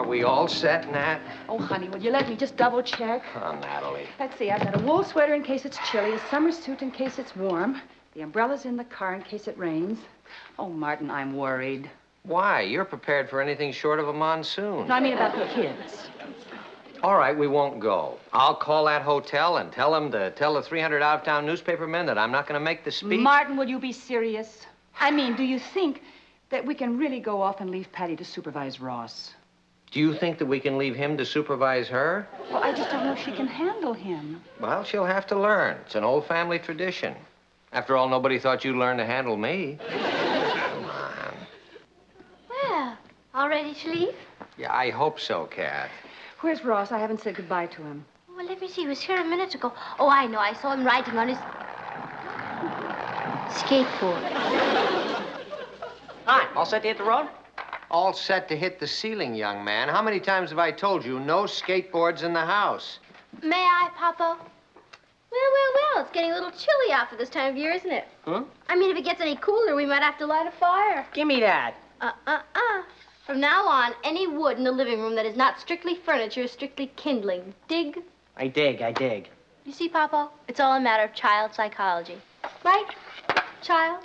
Are we all set, Nat? Oh, honey, will you let me just double check? Oh, Natalie. Let's see, I've got a wool sweater in case it's chilly, a summer suit in case it's warm, the umbrella's in the car in case it rains. Oh, Martin, I'm worried. Why? You're prepared for anything short of a monsoon. No, I mean about the kids. All right, we won't go. I'll call that hotel and tell them to tell the 300 out-of-town newspapermen that I'm not going to make the speech. Martin, will you be serious? I mean, do you think that we can really go off and leave Patty to supervise Ross? Do you think that we can leave him to supervise her? Well, I just don't know if she can handle him. Well, she'll have to learn. It's an old family tradition. After all, nobody thought you'd learn to handle me. Come on. Well, all ready to leave? Yeah, I hope so, Kat. Where's Ross? I haven't said goodbye to him. Well, let me see. He was here a minute ago. Oh, I know. I saw him riding on his skateboard. Hi, all set to hit the road? All set to hit the ceiling, young man. How many times have I told you no skateboards in the house? May I, Papa? Well, it's getting a little chilly out for this time of year, isn't it? Huh? I mean, if it gets any cooler, we might have to light a fire. Give me that. From now on, any wood in the living room that is not strictly furniture is strictly kindling. Dig? I dig. You see, Papa? It's all a matter of child psychology. Right, child?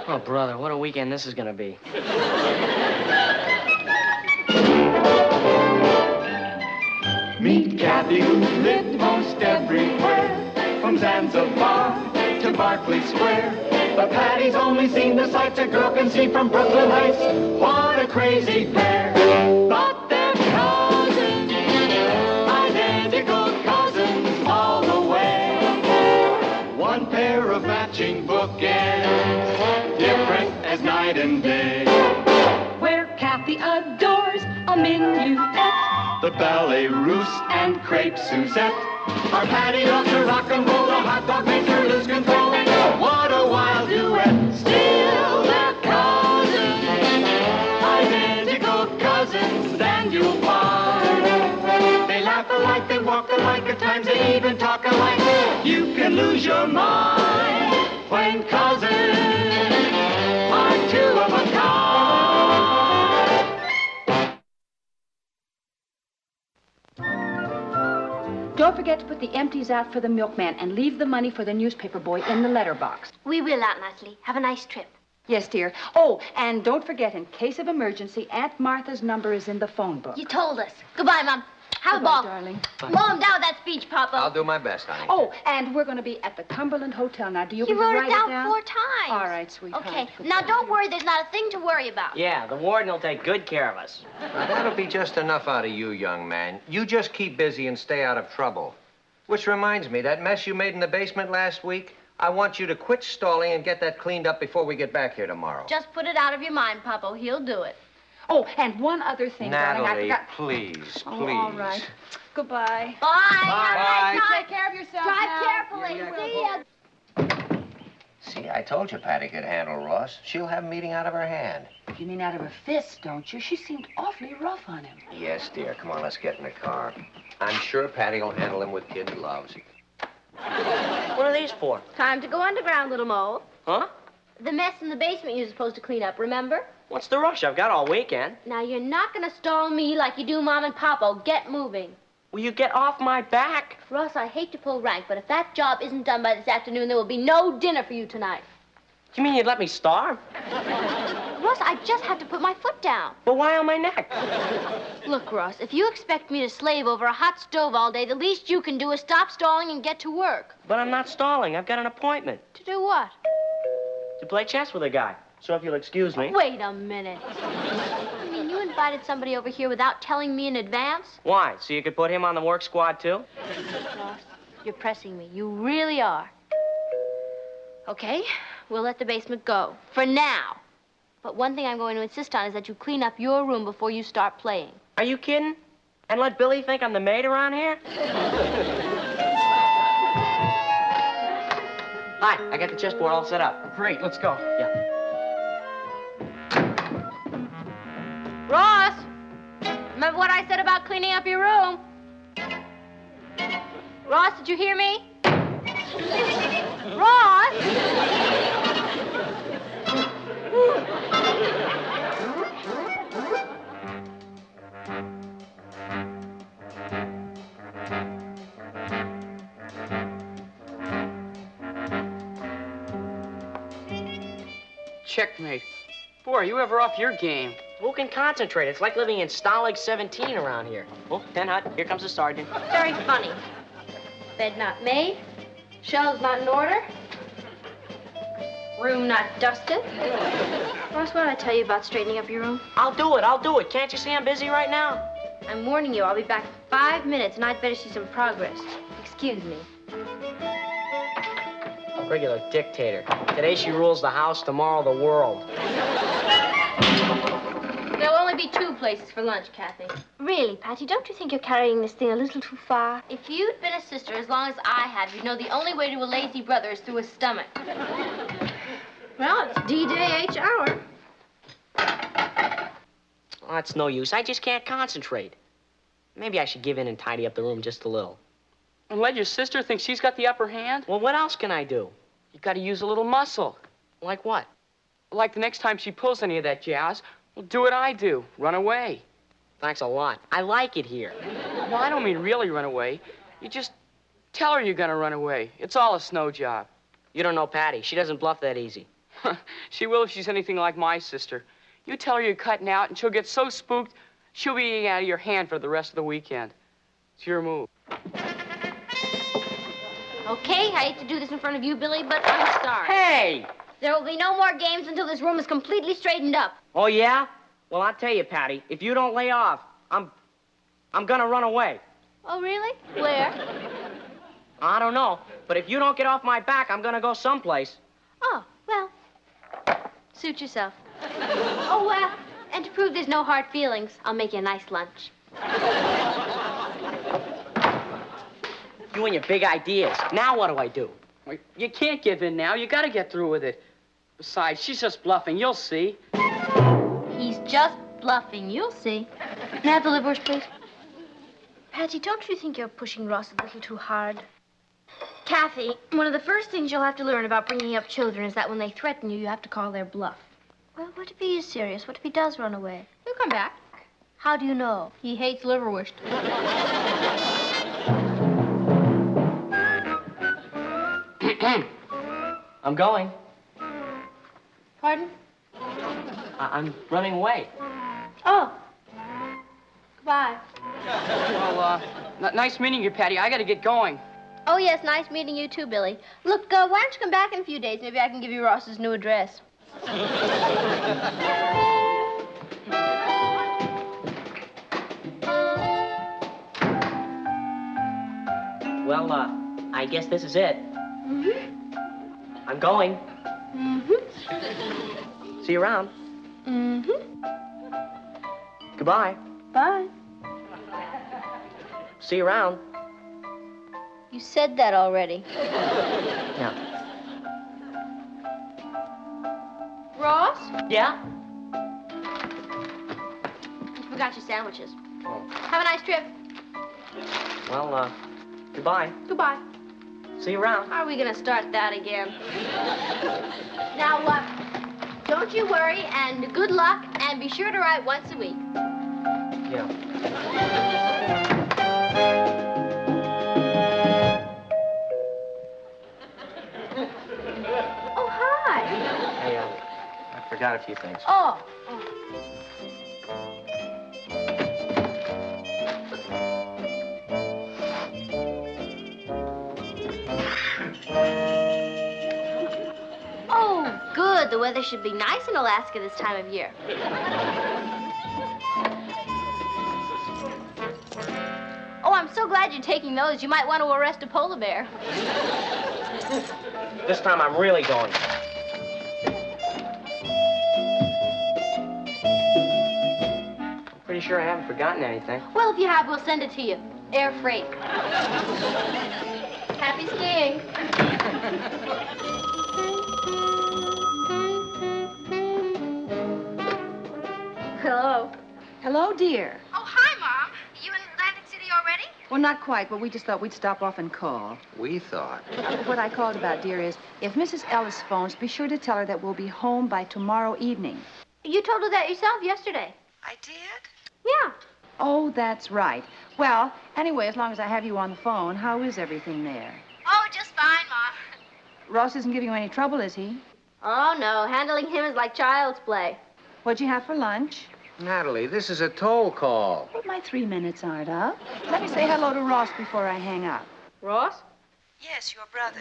Oh, brother, what a weekend this is gonna be. Meet Kathy, who lived most everywhere, from Zanzibar to Berkeley Square. But Patty's only seen the sights a girl can see from Brooklyn Heights. What a crazy pair. But they're cousins, identical cousins all the way. One pair of matching bookends, different as night and day. Where Kathy adores a minuet, The ballet russe and crepe Suzette. Our Patty loves her rock and roll, the hot dog makes her lose control. What a wild duet, still they're cousins, identical cousins, and you'll find they laugh alike, they walk alike, at times they even talk alike. You can lose your mind when cousins are two of a kind. Don't forget to put the empties out for the milkman and leave the money for the newspaper boy in the letterbox. We will, Aunt Natalie. Have a nice trip. Yes, dear. Oh, and don't forget, in case of emergency, Aunt Martha's number is in the phone book. You told us. Goodbye, Mom. Have Goodbye, a ball. darling. Slow him down with that speech, Papa. I'll do my best, honey. Oh, and we're going to be at the Cumberland Hotel. Now, do you You want to wrote write it down 4 times. All right, sweetheart. Okay. Now, don't worry. There's not a thing to worry about. Yeah, the warden will take good care of us. Now, that'll be just enough out of you, young man. You just keep busy and stay out of trouble. Which reminds me, that mess you made in the basement last week, I want you to quit stalling and get that cleaned up before we get back here tomorrow. Just put it out of your mind, Papa. He'll do it. Oh, and one other thing, darling. I Natalie, forgot. please. Oh, all right. Goodbye. Bye. Have a nice You time. take care of yourself Drive now. carefully. See ya. See, I told you Patty could handle Ross. She'll have him eating out of her hand. You mean out of her fist, don't you? She seemed awfully rough on him. Yes, dear. Come on, let's get in the car. I'm sure Patty will handle him with kid gloves. What are these for? Time to go underground, little mole. Huh? The mess in the basement you're supposed to clean up, remember? What's the rush? I've got all weekend. Now, you're not going to stall me like you do Mom and Papa. Get moving. Will you get off my back? Ross, I hate to pull rank, but if that job isn't done by this afternoon, there will be no dinner for you tonight. You mean you'd let me starve? Ross, I just have to put my foot down. But why on my neck? Look, Ross, if you expect me to slave over a hot stove all day, the least you can do is stop stalling and get to work. But I'm not stalling. I've got an appointment. To do what? To play chess with a guy. So if you'll excuse me. Wait a minute. You mean you invited somebody over here without telling me in advance? Why? So you could put him on the work squad, too? Ross, you're pressing me. You really are. Okay, we'll let the basement go. For now. But one thing I'm going to insist on is that you clean up your room before you start playing. Are you kidding? And let Billy think I'm the maid around here? Hi, I got the chessboard all set up. Great, let's go. Yeah. Ross! Remember what I said about cleaning up your room? Ross, did you hear me? Ross! Checkmate. Boy, are you ever off your game? Who can concentrate? It's like living in S03E17 around here. Oh, Penhut, here comes the sergeant. Very funny. Bed not made. Shelves not in order. Room not dusted. Ross, what did I tell you about straightening up your room? I'll do it. Can't you see I'm busy right now? I'm warning you, I'll be back in 5 minutes, and I'd better see some progress. Excuse me. A regular dictator. Today she rules the house, tomorrow the world. There'll only be 2 places for lunch, Kathy. Really, Patty, don't you think you're carrying this thing a little too far? If you'd been a sister as long as I have, you'd know the only way to a lazy brother is through his stomach. Well, it's D-Day H hour. Oh, it's no use. I just can't concentrate. Maybe I should give in and tidy up the room just a little. And let your sister think she's got the upper hand? Well, what else can I do? You gotta use a little muscle. Like what? Like the next time she pulls any of that jazz, well, do what I do. Run away. Thanks a lot. I like it here. Well, I don't mean really run away. You just tell her you're gonna run away. It's all a snow job. You don't know Patty. She doesn't bluff that easy. She will if she's anything like my sister. You tell her you're cutting out, and she'll get so spooked, she'll be eating out of your hand for the rest of the weekend. It's your move. Okay, I hate to do this in front of you, Billy, but I'm sorry. Hey! There will be no more games until this room is completely straightened up. Oh, yeah? Well, I'll tell you, Patty, if you don't lay off, I'm gonna run away. Oh, really? Where? I don't know, but if you don't get off my back, I'm gonna go someplace. Oh, well, suit yourself. Oh, and to prove there's no hard feelings, I'll make you a nice lunch. You and your big ideas. Now what do I do? Well, you can't give in now. You gotta get through with it. Besides, she's just bluffing. You'll see. He's just bluffing. You'll see. Can I have the liverwurst, please? Patty, don't you think you're pushing Ross a little too hard? Kathy, one of the first things you'll have to learn about bringing up children is that when they threaten you, you have to call their bluff. Well, what if he is serious? What if he does run away? He'll come back. How do you know? He hates liverwurst. I'm going. Pardon? I'm running away. Oh. Goodbye. Well, nice meeting you, Patty. I gotta get going. Oh, yes, nice meeting you too, Billy. Look, why don't you come back in a few days? Maybe I can give you Ross's new address. Well, I guess this is it. Mm-hmm. I'm going. Mm-hmm. See you around. Mm-hmm. Goodbye. Bye. See you around. You said that already. Yeah. Ross? Yeah? You forgot your sandwiches. Oh. Have a nice trip. Well, goodbye. Goodbye. See you around. How are we gonna start that again? Now, don't you worry, and good luck, and be sure to write once a week. Yeah. Oh, hi. Hey, I forgot a few things. Oh. Oh, good. The weather should be nice in Alaska this time of year. Oh, I'm so glad you're taking those. You might want to arrest a polar bear. This time I'm really going. I'm pretty sure I haven't forgotten anything. Well, if you have, we'll send it to you. Air freight. Happy skiing. Hello. Hello, dear. Oh, hi, Mom. You in Atlantic City already? Well, not quite, but we just thought we'd stop off and call. We thought. What I called about, dear, is if Mrs. Ellis phones, be sure to tell her that we'll be home by tomorrow evening. You told her that yourself yesterday. I did? Yeah. Oh, that's right. Well, anyway, as long as I have you on the phone, how is everything there? Oh, just fine, Mom. Ross isn't giving you any trouble, is he? Oh, no. Handling him is like child's play. What'd you have for lunch? Natalie, this is a toll call. Well, my 3 minutes aren't up. Let me say hello to Ross before I hang up. Ross? Yes, your brother.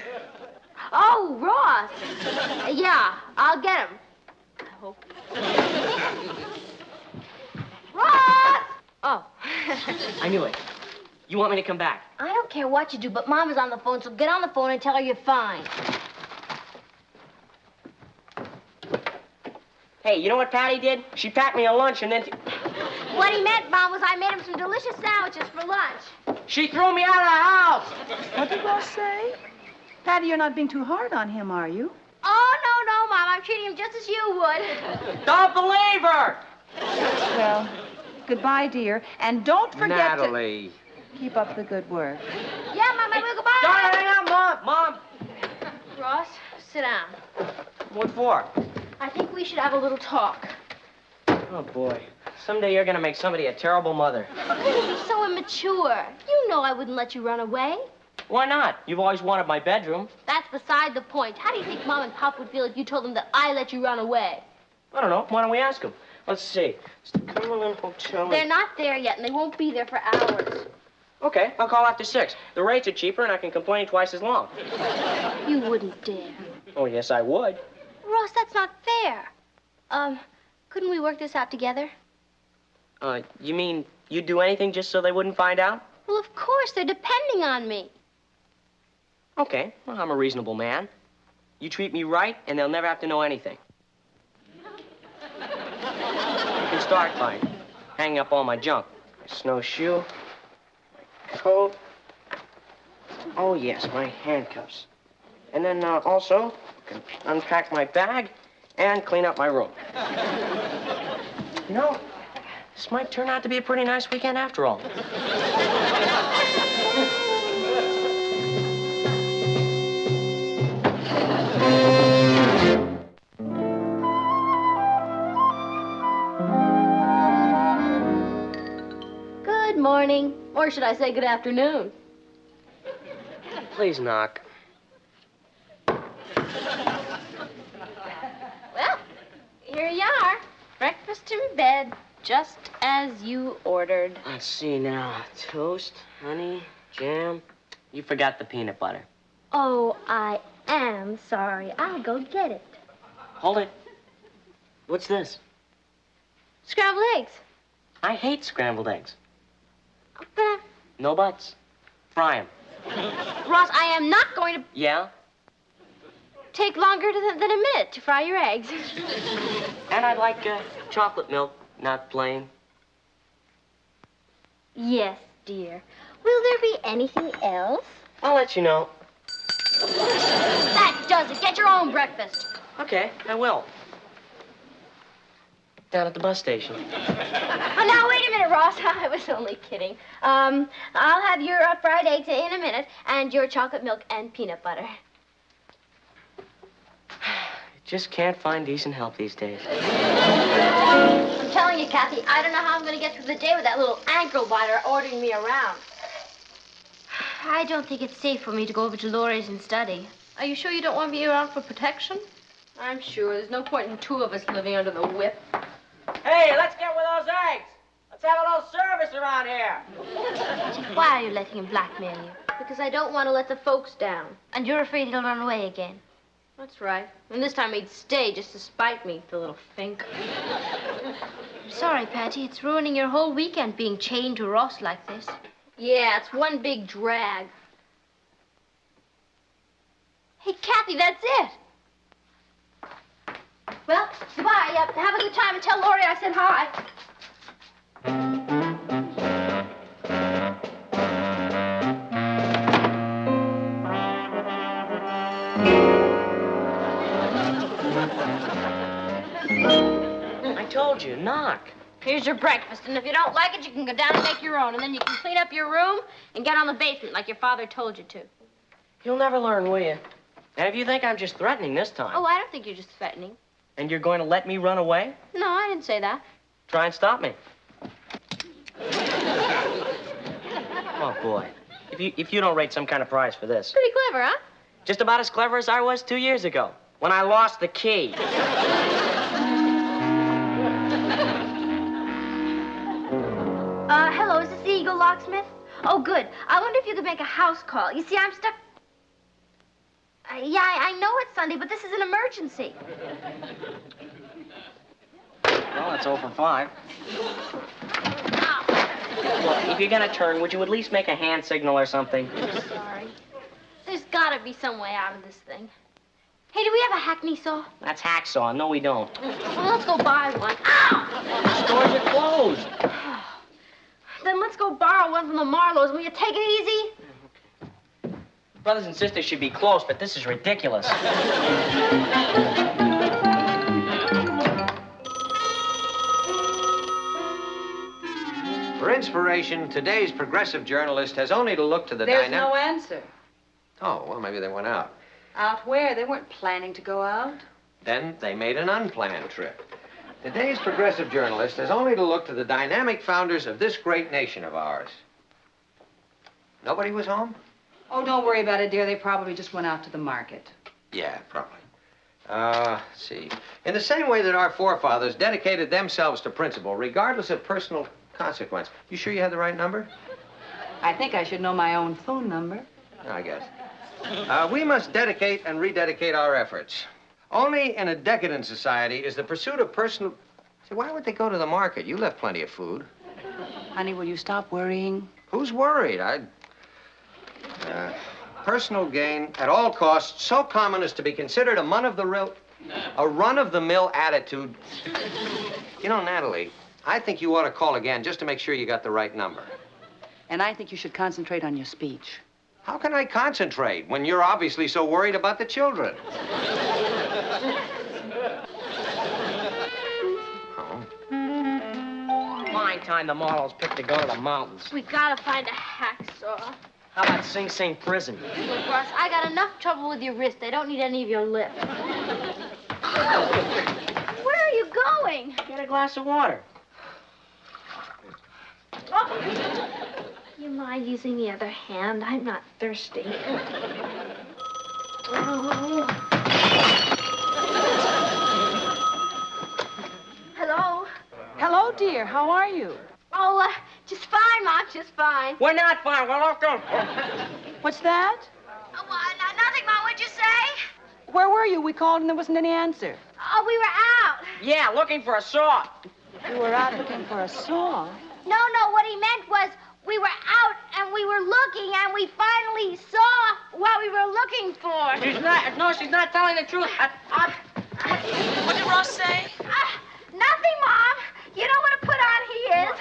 Oh, Ross. Yeah, I'll get him. I hope. Ross! Oh. I knew it. You want me to come back? I don't care what you do, but Mama's on the phone, so get on the phone and tell her you're fine. Hey, you know what Patty did? She packed me a lunch and then... What he meant, Mom, was I made him some delicious sandwiches for lunch. She threw me out of the house! What did Ross say? Patty, you're not being too hard on him, are you? Oh, no, Mom. I'm treating him just as you would. Don't believe her! Well, goodbye, dear. And don't forget Natalie. to keep up the good work. Yeah, Mom, I will. Goodbye. Don't hang up, Mom! Ross, sit down. What for? I think we should have a little talk. Oh, boy. Someday you're gonna make somebody a terrible mother. How could you be so immature? You know I wouldn't let you run away. Why not? You've always wanted my bedroom. That's beside the point. How do you think Mom and Pop would feel if you told them that I let you run away? I don't know. Why don't we ask them? Let's see. It's the Cumberland Hotel. They're not there yet, and they won't be there for hours. Okay, I'll call after 6. The rates are cheaper, and I can complain twice as long. You wouldn't dare. Oh, yes, I would. Ross, that's not fair. Couldn't we work this out together? You mean you'd do anything just so they wouldn't find out? Well, of course. They're depending on me. Okay, well, I'm a reasonable man. You treat me right, and they'll never have to know anything. You can start by hanging up all my junk. My snowshoe, my coat. Oh, yes, my handcuffs. And then also, I can unpack my bag and clean up my room. You know, this might turn out to be a pretty nice weekend after all. Good morning. Or should I say good afternoon? Please knock. Well, here you are. Breakfast in bed, just as you ordered. Let's see now. Toast, honey, jam. You forgot the peanut butter. Oh, I am sorry. I'll go get it. Hold it. What's this? Scrambled eggs. I hate scrambled eggs. But, No buts. Fry 'em. Ross, I am not going to Yeah? take longer than a minute to fry your eggs. And I'd like chocolate milk, not plain. Yes, dear. Will there be anything else? I'll let you know. That does it. Get your own breakfast. Okay, I will. Down at the bus station. Oh, now, wait a minute, Ross. I was only kidding. I'll have your fried eggs in a minute, and your chocolate milk and peanut butter. Just can't find decent help these days. I'm telling you, Kathy, I don't know how I'm going to get through the day with that little ankle biter ordering me around. I don't think it's safe for me to go over to Laurie's and study. Are you sure you don't want me around for protection? I'm sure. There's no point in two of us living under the whip. Hey, let's get with those eggs. Let's have a little service around here. Why are you letting him blackmail you? Because I don't want to let the folks down. And you're afraid he'll run away again. That's right. And this time he'd stay just to spite me, the little fink. I'm sorry, Patty. It's ruining your whole weekend being chained to Ross like this. Yeah, it's one big drag. Hey, Kathy, that's it. Well, goodbye. Have a good time and tell Laurie I said hi. I told you, knock. Here's your breakfast, and if you don't like it, you can go down and make your own, and then you can clean up your room and get on the basement like your father told you to. You'll never learn, will you? And if you think I'm just threatening this time. Oh, I don't think you're just threatening. And you're going to let me run away? No, I didn't say that. Try and stop me. Oh, boy. If you don't rate some kind of prize for this. Pretty clever, huh? Just about as clever as I was 2 years ago. When I lost the key. Hello, is this the Eagle Locksmith? Oh, good. I wonder if you could make a house call. You see, I'm stuck... yeah, I know it's Sunday, but this is an emergency. Well, it's 0 for 5. Look, if you're gonna turn, would you at least make a hand signal or something? Sorry. There's gotta be some way out of this thing. Hey, do we have a hackney saw? That's hacksaw. No, we don't. Well, let's go buy one. Ow! The stores are closed. Then let's go borrow one from the Marlows. Will you take it easy? Brothers and sisters should be close, but this is ridiculous. For inspiration, today's progressive journalist has only to look to the There's no answer. Oh, well, maybe they went out. Out where? They weren't planning to go out. Then they made an unplanned trip. Today's progressive journalist has only to look to the dynamic founders of this great nation of ours. Nobody was home? Oh, don't worry about it, dear. They probably just went out to the market. Yeah, probably. Let's see. In the same way that our forefathers dedicated themselves to principle, regardless of personal consequence. You sure you had the right number? I think I should know my own phone number. I guess. We must dedicate and rededicate our efforts. Only in a decadent society is the pursuit of personal... See, why would they go to the market? You left plenty of food. Honey, will you stop worrying? Who's worried? Personal gain at all costs, so common as to be considered a run-of-the-mill attitude. You know, Natalie, I think you ought to call again just to make sure you got the right number. And I think you should concentrate on your speech. How can I concentrate when you're obviously so worried about the children? Fine time the Marlows picked to go to the mountains. We gotta find a hacksaw. How about Sing Sing Prison? Look, Ross, I got enough trouble with your wrist. I don't need any of your lip. Where are you going? Get a glass of water. Oh. You mind using the other hand? I'm not thirsty. Oh. Hello? Hello, dear. How are you? Oh, just fine, Mom, just fine. We're not fine. We're locked up. What's that? Oh, nothing, Mom. What'd you say? Where were you? We called and there wasn't any answer. Oh, we were out. Yeah, looking for a saw. You were out looking for a saw. No, what he meant was we were out and we were looking and we finally saw what we were looking for. She's not telling the truth. What did Ross say? Nothing, Mom. You know what a put on he is.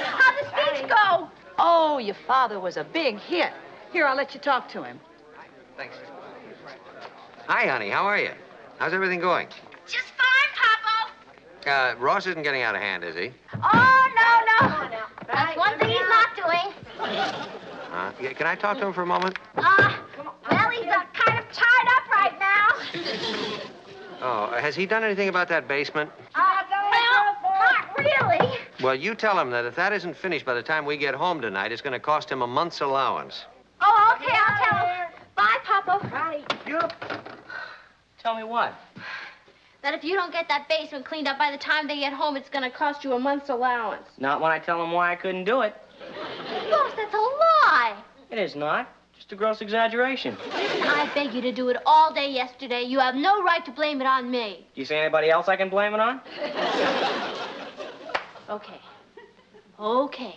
How'd the speech go? Oh, your father was a big hit. Here, I'll let you talk to him. Thanks. Hi, honey. How are you? How's everything going? Just fine, Papa. Ross isn't getting out of hand, is he? Oh, no. That's one thing he's not doing. Can I talk to him for a moment? Well, he's kind of tied up right now. Oh, has he done anything about that basement? Well, not really. Well, you tell him that if that isn't finished by the time we get home tonight, it's going to cost him a month's allowance. Oh, okay, I'll tell him. Bye, Papa. Bye. Tell me what? That if you don't get that basement cleaned up by the time they get home, it's going to cost you a month's allowance. Not when I tell them why I couldn't do it. Boss, that's a lie. It is not. Just a gross exaggeration. I beg you to do it all day yesterday. You have no right to blame it on me. Do you see anybody else I can blame it on? Okay.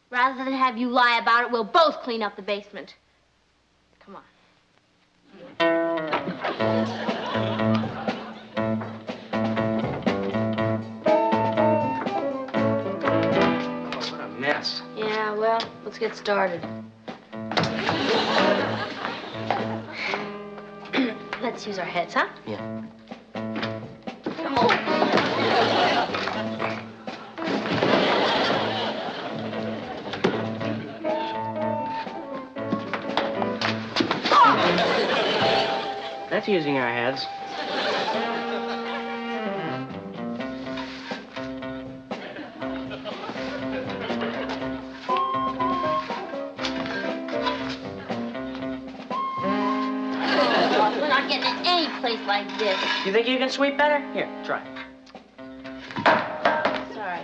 Rather than have you lie about it, we'll both clean up the basement. Come on. What a mess. Yeah, well, let's get started. Let's use our heads, huh? Yeah. That's using our heads. We're not getting any place always like this. You think you can sweep better? Here, try. Sorry.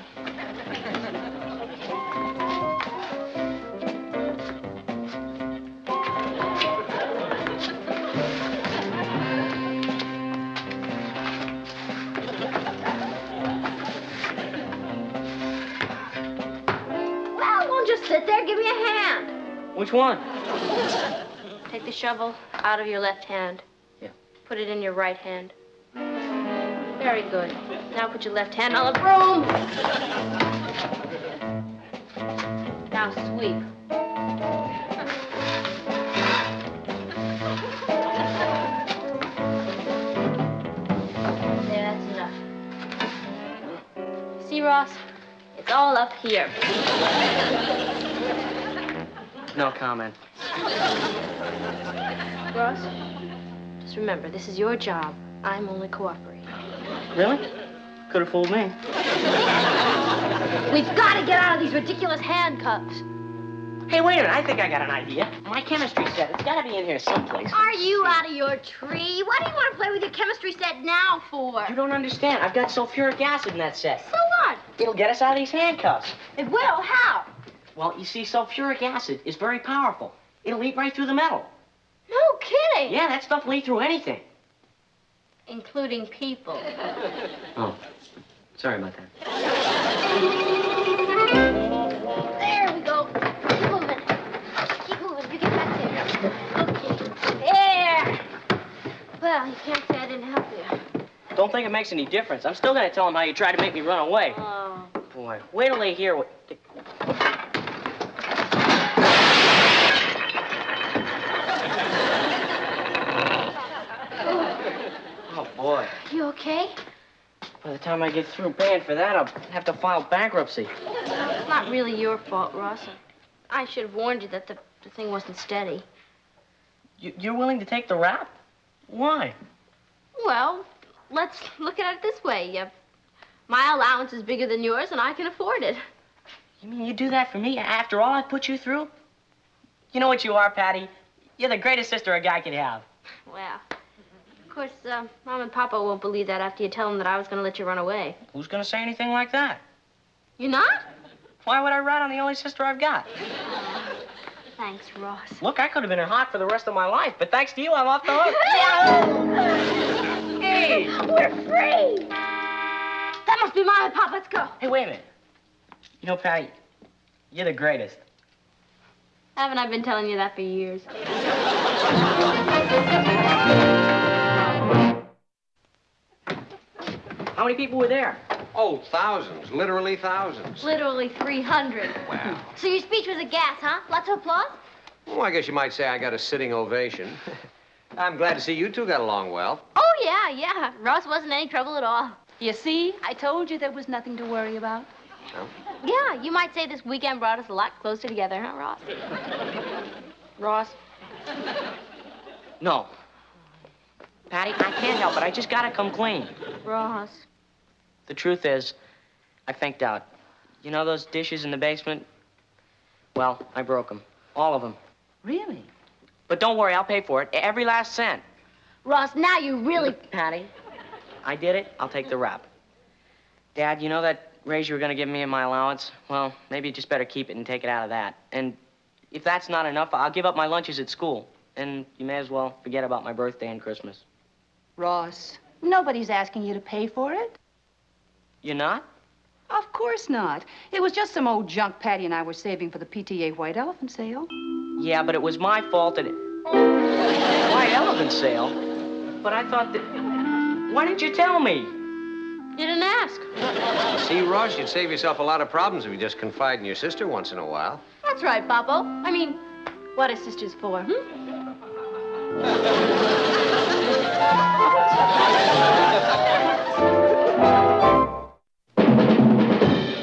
Well, don't just sit there. Give me a hand. Which one? Take the shovel out of your left hand. Yeah. Put it in your right hand. Very good. Now put your left hand on the broom. Now sweep. There, that's enough. See, Ross? It's all up here. No comment. Ross, just remember, this is your job. I'm only cooperating. Really? Could have fooled me. We've got to get out of these ridiculous handcuffs. Hey, wait a minute. I think I got an idea. My chemistry set. It's got to be in here someplace. Are you out of your tree? What do you want to play with your chemistry set now for? You don't understand. I've got sulfuric acid in that set. So what? It'll get us out of these handcuffs. It will? How? Well, you see, sulfuric acid is very powerful. It'll eat right through the metal. No kidding. Yeah, that stuff will eat through anything. Including people. Oh, sorry about that. There we go. Keep moving. Keep moving. You get back there. Okay. There. Well, you can't say I didn't help you. Don't think it makes any difference. I'm still going to tell them how you tried to make me run away. Oh. Boy, wait till they hear what... Oh, boy. You okay? By the time I get through paying for that, I'll have to file bankruptcy. It's not really your fault, Ross. I should have warned you that the thing wasn't steady. You're willing to take the rap? Why? Well, let's look at it this way. My allowance is bigger than yours, and I can afford it. You mean you do that for me after all I put you through? You know what you are, Patty? You're the greatest sister a guy could have. Well, of course, Mom and Papa won't believe that after you tell them that I was going to let you run away. Who's going to say anything like that? You're not? Why would I rat on the only sister I've got? Thanks, Ross. Look, I could have been hot for the rest of my life, but thanks to you, I'm off the hook. Hey! We're free! That must be Mom and Pop. Let's go. Hey, wait a minute. You know, Patty, you're the greatest. Haven't I been telling you that for years? How many people were there? Oh, thousands. Literally thousands. Literally 300. Wow. So your speech was a gas, huh? Lots of applause? Well, I guess you might say I got a sitting ovation. I'm glad to see you two got along well. Oh, yeah. Ross wasn't any trouble at all. You see? I told you there was nothing to worry about. No? Yeah, you might say this weekend brought us a lot closer together, huh, Ross? Ross? No. Patty, I can't help it. I just gotta come clean. Ross. The truth is, I faked out. You know those dishes in the basement? Well, I broke them. All of them. Really? But don't worry, I'll pay for it. Every last cent. Ross, now you really... Patty, I did it. I'll take the rap. Dad, you know that raise you were going to give me in my allowance? Well, maybe you just better keep it and take it out of that. And if that's not enough, I'll give up my lunches at school. And you may as well forget about my birthday and Christmas. Ross, nobody's asking you to pay for it. You're not? Of course not. It was just some old junk Patty and I were saving for the PTA White Elephant sale. Yeah, but it was my fault that White Elephant sale? But I thought that... Why didn't you tell me? You didn't ask. See, Ross, you'd save yourself a lot of problems if you just confide in your sister once in a while. That's right, Papo. I mean, what are sisters for,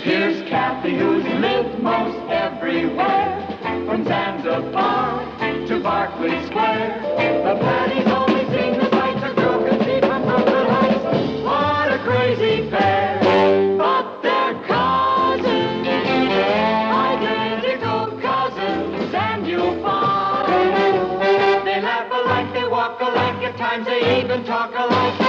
Here's Kathy, who's lived most everywhere, from Zanzibar to Berkeley Square. The Patties always sing the sights a girl can see from Brooklyn Heights. What a crazy pair, but they're cousins, identical cousins, and you'll find they laugh alike, they walk alike, at times they even talk a lot.